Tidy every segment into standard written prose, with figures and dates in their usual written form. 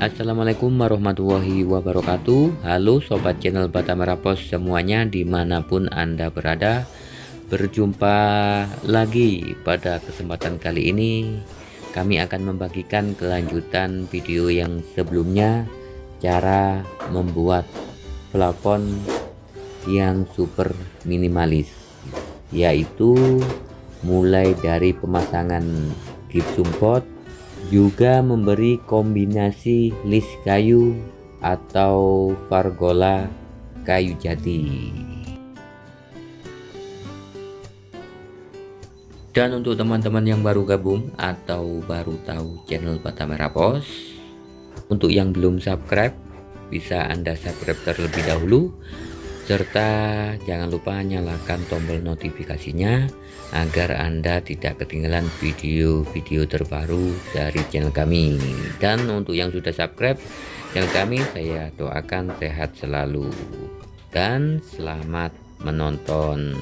Assalamualaikum warahmatullahi wabarakatuh. Halo sobat channel Bata Merah semuanya dimanapun Anda berada. Berjumpa lagi pada kesempatan kali ini. Kami akan membagikan kelanjutan video yang sebelumnya, cara membuat plafon yang super minimalis, yaitu mulai dari pemasangan gypsum board, juga memberi kombinasi list kayu atau Fergola kayu jati. Dan untuk teman-teman yang baru gabung atau baru tahu channel Bata Merah, untuk yang belum subscribe bisa Anda subscribe terlebih dahulu, serta jangan lupa nyalakan tombol notifikasinya agar Anda tidak ketinggalan video-video terbaru dari channel kami. Dan untuk yang sudah subscribe channel kami, saya doakan sehat selalu dan selamat menonton.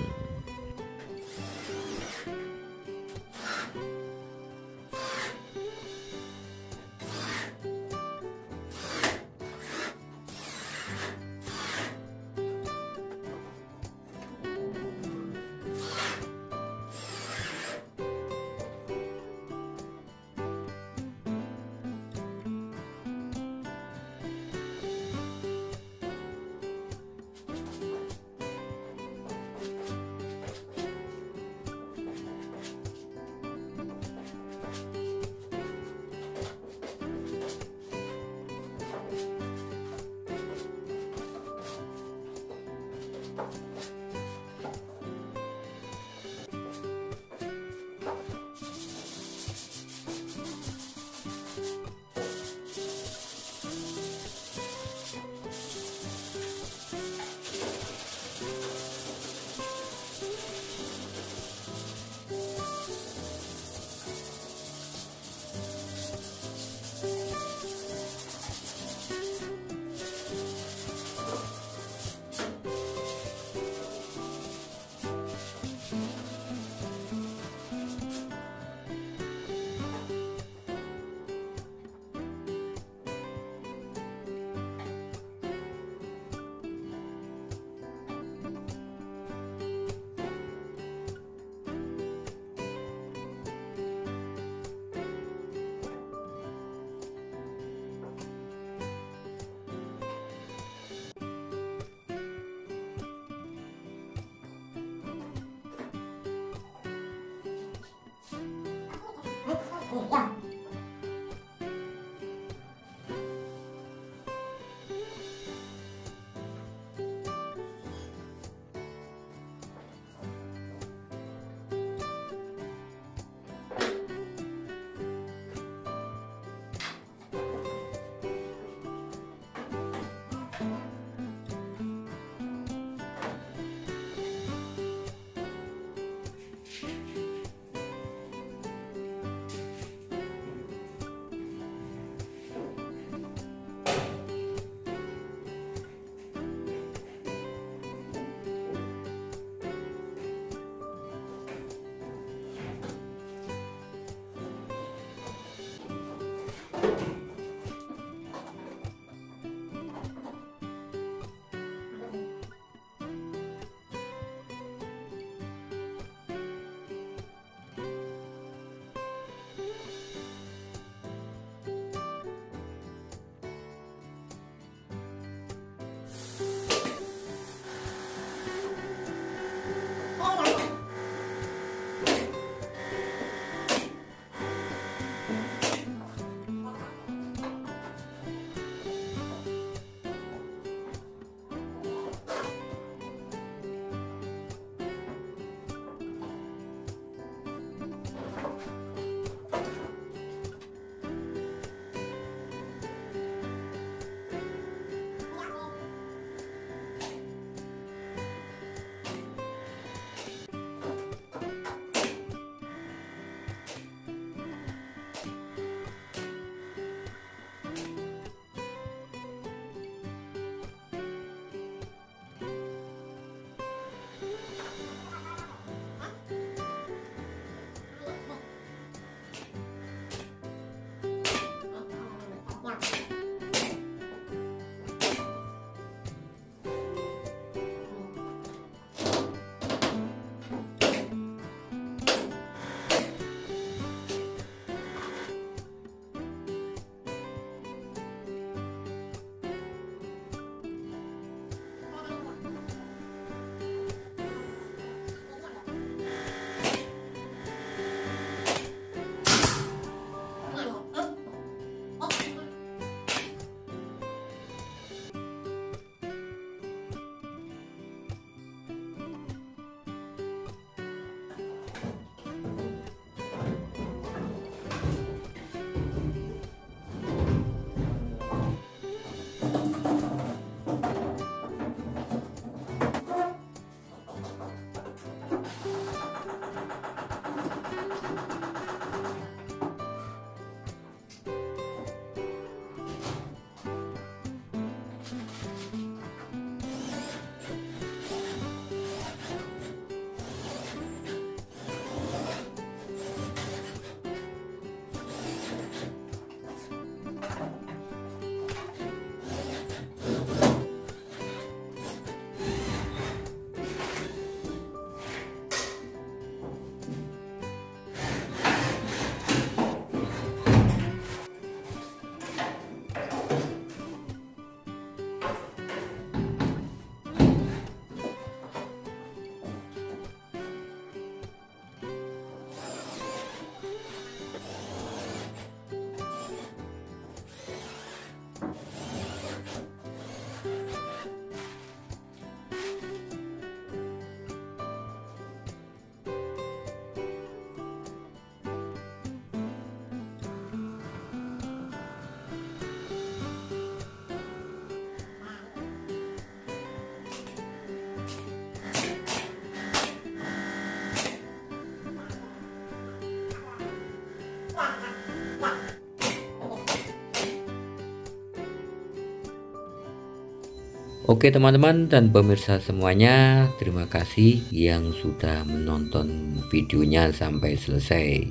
Oke teman-teman dan pemirsa semuanya, terima kasih yang sudah menonton videonya sampai selesai.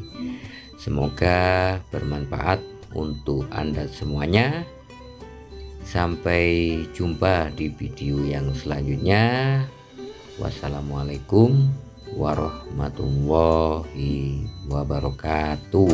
Semoga bermanfaat untuk Anda semuanya. Sampai jumpa di video yang selanjutnya. Wassalamualaikum warahmatullahi wabarakatuh.